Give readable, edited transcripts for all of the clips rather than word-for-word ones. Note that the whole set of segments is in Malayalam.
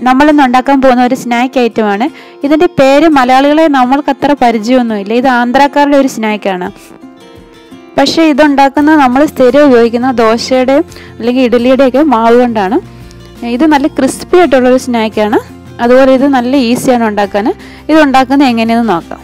നമ്മളിന്ന് ഉണ്ടാക്കാൻ പോകുന്ന ഒരു സ്നാക്ക് ഐറ്റമാണ്. ഇതിൻ്റെ പേര് മലയാളികളെ നമ്മൾക്ക് അത്ര പരിചയമൊന്നുമില്ല. ഇത് ആന്ധ്രാക്കാരുടെ ഒരു സ്നാക്കാണ്. പക്ഷേ ഇതുണ്ടാക്കുന്നത് നമ്മൾ സ്ഥിരം ഉപയോഗിക്കുന്ന ദോശയുടെയും അല്ലെങ്കിൽ ഇഡ്ഡലിയുടെയൊക്കെ മാവ് കൊണ്ടാണ്. ഇത് നല്ല ക്രിസ്പി ആയിട്ടുള്ളൊരു സ്നാക്കാണ്. അതുപോലെ ഇത് നല്ല ഈസിയാണ് ഉണ്ടാക്കാൻ. ഇത് ഉണ്ടാക്കുന്നത് എങ്ങനെയെന്ന് നോക്കാം.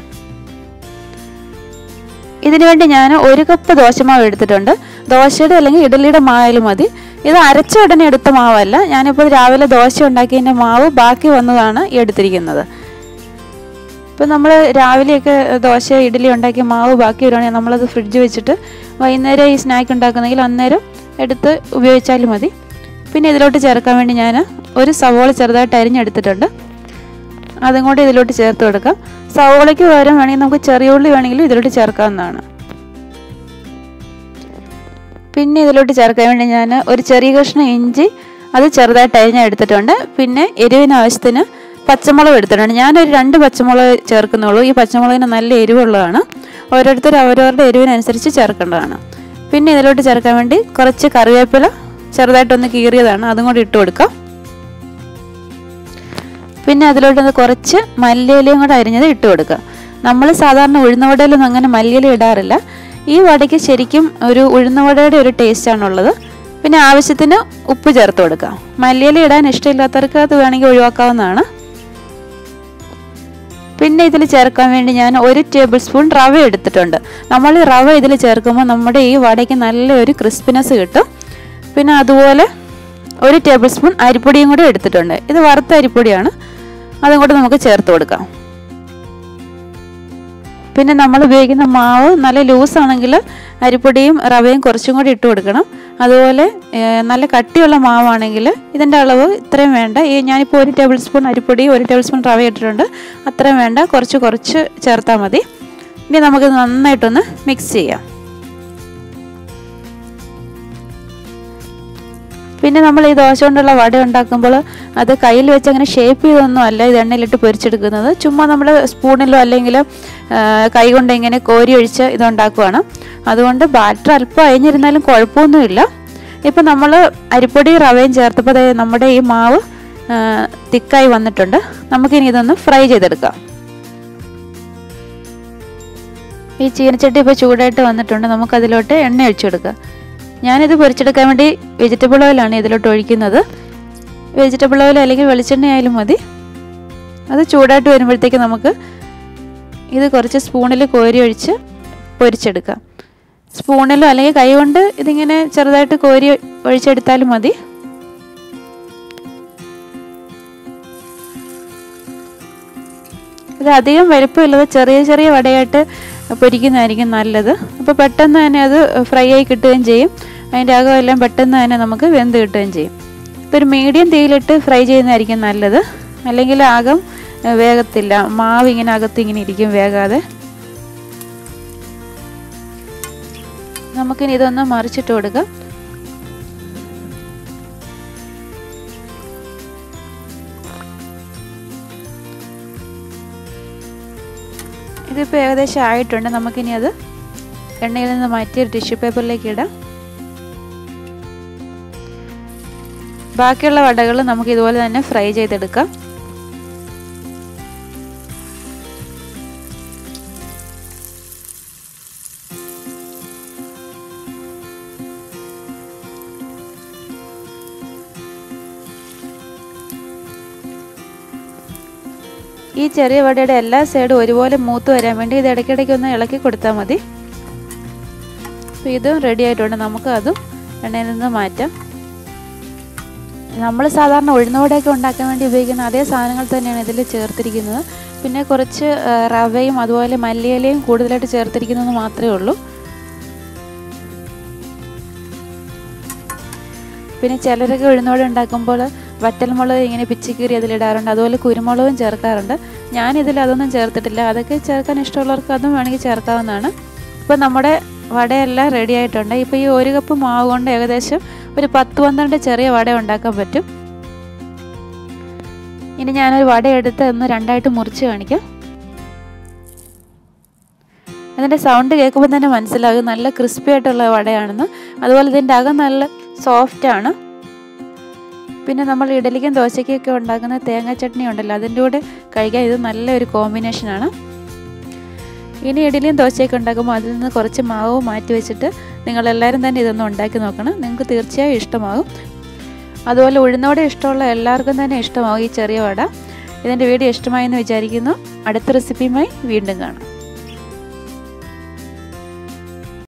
ഇതിനു വേണ്ടി ഞാൻ 1 കപ്പ് ദോശമാവ് എടുത്തിട്ടുണ്ട്. ദോശയുടെ അല്ലെങ്കിൽ ഇഡ്ഡലിയുടെ മാവായാലും മതി. ഇത് അരച്ച ഉടനെ എടുത്ത മാവല്ല. ഞാനിപ്പോൾ രാവിലെ ദോശ ഉണ്ടാക്കിയതിൻ്റെ മാവ് ബാക്കി വന്നതാണ് എടുത്തിരിക്കുന്നത്. ഇപ്പോൾ നമ്മൾ രാവിലെയൊക്കെ ദോശ ഇഡ്ഡലി ഉണ്ടാക്കിയ മാവ് ബാക്കി വരുവാണെങ്കിൽ നമ്മളത് ഫ്രിഡ്ജ് വെച്ചിട്ട് വൈകുന്നേരം ഈ സ്നാക്ക് ഉണ്ടാക്കുന്നെങ്കിൽ അന്നേരം എടുത്ത് ഉപയോഗിച്ചാലും മതി. പിന്നെ ഇതിലോട്ട് ചേർക്കാൻ വേണ്ടി ഞാൻ ഒരു സവോള ചെറുതായിട്ട് അരിഞ്ഞെടുത്തിട്ടുണ്ട്. അതും കൂടി ഇതിലോട്ട് ചേർത്ത് കൊടുക്കാം. സവോളയ്ക്ക് പകരം വേണമെങ്കിൽ നമുക്ക് ചെറിയ ഉള്ളി വേണമെങ്കിലും ഇതിലോട്ട് ചേർക്കാവുന്നതാണ്. പിന്നെ ഇതിലോട്ട് ചേർക്കാൻ വേണ്ടി ഞാൻ ഒരു ചെറിയ കഷ്ണം ഇഞ്ചി അത് ചെറുതായിട്ട് അരിഞ്ഞെടുത്തിട്ടുണ്ട്. പിന്നെ എരിവിന് ആവശ്യത്തിന് പച്ചമുളക് എടുത്തിട്ടുണ്ട്. ഞാനൊരു 2 പച്ചമുളക് ചേർക്കുന്നുള്ളൂ. ഈ പച്ചമുളകിന് നല്ല എരിവുള്ളതാണ്. ഓരോരുത്തർ അവരവരുടെ എരിവിനനുസരിച്ച് ചേർക്കേണ്ടതാണ്. പിന്നെ ഇതിലോട്ട് ചേർക്കാൻ വേണ്ടി കുറച്ച് കറിവേപ്പില ചെറുതായിട്ടൊന്ന് കീറിയതാണ്, അതും കൂടി ഇട്ട് കൊടുക്കാം. പിന്നെ അതിലോട്ട് കുറച്ച് മല്ലിയിലയും കൂടെ അരിഞ്ഞത് ഇട്ട് കൊടുക്കുക. നമ്മൾ സാധാരണ ഉഴുന്നുവടയിലൊന്നും അങ്ങനെ മല്ലിയില ഇടാറില്ല. ഈ വടയ്ക്ക് ശരിക്കും ഒരു ഉഴുന്നുവടയുടെ ഒരു ടേസ്റ്റാണുള്ളത്. പിന്നെ ആവശ്യത്തിന് ഉപ്പ് ചേർത്ത് കൊടുക്കാം. മല്ലിയില ഇടാൻ ഇഷ്ടമില്ലാത്തവർക്ക് അത് വേണമെങ്കിൽ ഒഴിവാക്കാവുന്നതാണ്. പിന്നെ ഇതിൽ ചേർക്കാൻ വേണ്ടി ഞാൻ 1 ടേബിൾ സ്പൂൺ റവ എടുത്തിട്ടുണ്ട്. നമ്മൾ ഈ റവ ഇതിൽ ചേർക്കുമ്പോൾ നമ്മുടെ ഈ വടയ്ക്ക് നല്ലൊരു ക്രിസ്പിനെസ് കിട്ടും. പിന്നെ അതുപോലെ 1 ടേബിൾ സ്പൂൺ അരിപ്പൊടിയും കൂടി എടുത്തിട്ടുണ്ട്. ഇത് വറുത്ത അരിപ്പൊടിയാണ്, അതും കൂടി നമുക്ക് ചേർത്ത് കൊടുക്കാം. പിന്നെ നമ്മൾ ഉപയോഗിക്കുന്ന മാവ് നല്ല ലൂസാണെങ്കിൽ അരിപ്പൊടിയും റവയും കുറച്ചും കൂടി ഇട്ട് കൊടുക്കണം. അതുപോലെ നല്ല കട്ടിയുള്ള മാവാണെങ്കിൽ ഇതിൻ്റെ അളവ് ഇത്രയും വേണ്ട. ഞാനിപ്പോൾ 1 ടേബിൾ സ്പൂൺ അരിപ്പൊടി 1 ടേബിൾ സ്പൂൺ റവ ഇട്ടിട്ടുണ്ട്. അത്രയും വേണ്ട, കുറച്ച് ചേർത്താൽ മതി. ഇനി നമുക്ക് നന്നായിട്ടൊന്ന് മിക്സ് ചെയ്യാം. പിന്നെ നമ്മൾ ഈ ദോശ കൊണ്ടുള്ള വട ഉണ്ടാക്കുമ്പോൾ അത് കയ്യിൽ വെച്ച് അങ്ങനെ ഷേപ്പ് ചെയ്തൊന്നും അല്ല ഇത് എണ്ണയിലിട്ട് പൊരിച്ചെടുക്കുന്നത്. ചുമ്മാ നമ്മൾ സ്പൂണിലോ അല്ലെങ്കിൽ കൈ കൊണ്ട് ഇങ്ങനെ കോരി ഒഴിച്ച് ഇതുണ്ടാക്കുവാണ്. അതുകൊണ്ട് ബാറ്റർ അല്പം അയഞ്ഞിരുന്നാലും കുഴപ്പമൊന്നുമില്ല. ഇപ്പം നമ്മൾ അരിപ്പൊടി റവയും ചേർത്തപ്പോൾ നമ്മുടെ ഈ മാവ് തിക്കായി വന്നിട്ടുണ്ട്. നമുക്കിനി ഇതൊന്ന് ഫ്രൈ ചെയ്തെടുക്കാം. ഈ ചീനച്ചട്ടി ഇപ്പോൾ ചൂടായിട്ട് വന്നിട്ടുണ്ട്. നമുക്കതിലോട്ട് എണ്ണ ഒഴിച്ചു കൊടുക്കാം. ഞാനിത് പൊരിച്ചെടുക്കാൻ വേണ്ടി വെജിറ്റബിൾ ഓയിലാണ് ഇതിലോട്ട് ഒഴിക്കുന്നത്. വെജിറ്റബിൾ ഓയിൽ അല്ലെങ്കിൽ വെളിച്ചെണ്ണ ആയാലും മതി. അത് ചൂടായിട്ട് വരുമ്പോഴത്തേക്ക് നമുക്ക് ഇത് കുറച്ച് സ്പൂണിൽ കോരി ഒഴിച്ച് പൊരിച്ചെടുക്കാം. സ്പൂണിലോ അല്ലെങ്കിൽ കൈ കൊണ്ട് ഇതിങ്ങനെ ചെറുതായിട്ട് കോരി ഒഴിച്ചെടുത്താലും മതി. ഇത് അധികം വലുപ്പമില്ലാതെ ചെറിയ വടയായിട്ട് പൊരിക്കുന്നതായിരിക്കും നല്ലത്. അപ്പോൾ പെട്ടെന്ന് തന്നെ അത് ഫ്രൈ ആയി കിട്ടുകയും ചെയ്യും. അതിൻ്റെ അകമെല്ലാം പെട്ടെന്ന് തന്നെ നമുക്ക് വെന്ത് കിട്ടുകയും ചെയ്യും. ഇപ്പോൾ ഒരു മീഡിയം തീയിലിട്ട് ഫ്രൈ ചെയ്യുന്നതായിരിക്കും നല്ലത്. അല്ലെങ്കിൽ അകം വേഗത്തില്ല, മാവ് ഇങ്ങനെ അകത്ത് ഇങ്ങനെ ഇരിക്കും വേകാതെ. നമുക്കിനി ഇതൊന്ന് മറിച്ചിട്ട് കൊടുക്കാം. ഇതിപ്പോൾ ഏകദേശം ആയിട്ടുണ്ട്. നമുക്കിനി അത് എണ്ണയിൽ നിന്ന് മാറ്റി ഒരു ടിഷ്യൂ പേപ്പറിലേക്ക് ഇടാം. ബാക്കിയുള്ള വടകൾ നമുക്ക് ഇതുപോലെ തന്നെ ഫ്രൈ ചെയ്തെടുക്കാം. ഈ ചെറിയ വടയുടെ എല്ലാ സൈഡും ഒരുപോലെ മൂത്ത് വരാൻ വേണ്ടി ഇത് ഇടയ്ക്കിടയ്ക്ക് ഒന്ന് ഇളക്കി കൊടുത്താൽ മതി. അപ്പോൾ ഇതും റെഡി ആയിട്ടുണ്ട്. നമുക്ക് അതും എണ്ണയിൽ നിന്ന് മാറ്റാം. നമ്മൾ സാധാരണ ഉഴുന്നുവടയൊക്കെ ഉണ്ടാക്കാൻ വേണ്ടി ഉപയോഗിക്കുന്ന അതേ സാധനങ്ങൾ തന്നെയാണ് ഇതിൽ ചേർത്തിരിക്കുന്നത്. പിന്നെ കുറച്ച് റവയും അതുപോലെ മല്ലിയിലയും കൂടുതലായിട്ട് ചേർത്തിരിക്കുന്നതെന്ന് മാത്രമേ ഉള്ളൂ. പിന്നെ ചിലരൊക്കെ ഉഴുന്നുവട ഉണ്ടാക്കുമ്പോൾ വറ്റൽമുളക് ഇങ്ങനെ പിച്ചിക്കീറി അതിലിടാറുണ്ട്. അതുപോലെ കുരുമുളകും ചേർക്കാറുണ്ട്. ഞാനിതിൽ അതൊന്നും ചേർത്തിട്ടില്ല. അതൊക്കെ ചേർക്കാൻ ഇഷ്ടമുള്ളവർക്ക് അതും വേണമെങ്കിൽ ചേർക്കാവുന്നതാണ്. ഇപ്പോൾ നമ്മുടെ വടയെല്ലാം റെഡി ആയിട്ടുണ്ട്. ഇപ്പോൾ ഈ 1 കപ്പ് മാവ് കൊണ്ട് ഏകദേശം ഒരു 10-12 ചെറിയ വട ഉണ്ടാക്കാൻ പറ്റും. ഇനി ഞാനൊരു വട എടുത്ത് ഒന്ന് രണ്ടായിട്ട് മുറിച്ച് കാണിക്കാം. അതിൻ്റെ സൗണ്ട് കേൾക്കുമ്പോൾ തന്നെ മനസ്സിലാകും നല്ല ക്രിസ്പി ആയിട്ടുള്ള വടയാണെന്ന്. അതുപോലെ ഇതിൻ്റെ അകം നല്ല സോഫ്റ്റാണ്. പിന്നെ നമ്മൾ ഇഡലിക്കും ദോശയ്ക്കൊക്കെ ഉണ്ടാക്കുന്ന തേങ്ങ ചട്നി ഉണ്ടല്ലോ, അതിൻ്റെ കൂടെ കഴിക്കാൻ ഇത് നല്ലൊരു കോമ്പിനേഷനാണ്. ഇനി ഇഡലിയും ദോശയൊക്കെ ഉണ്ടാക്കുമ്പോൾ അതിൽ നിന്ന് കുറച്ച് മാവ് മാറ്റി വെച്ചിട്ട് നിങ്ങളെല്ലാവരും തന്നെ ഇതൊന്ന് ഉണ്ടാക്കി നോക്കണം. നിങ്ങൾക്ക് തീർച്ചയായും ഇഷ്ടമാകും. അതുപോലെ ഉഴുന്നോടെ ഇഷ്ടമുള്ള എല്ലാവർക്കും തന്നെ ഇഷ്ടമാകും ഈ ചെറിയ വട. ഇതിൻ്റെ വീഡിയോ ഇഷ്ടമായെന്ന് വിചാരിക്കുന്നു. അടുത്ത റെസിപ്പിയുമായി വീണ്ടും കാണാം.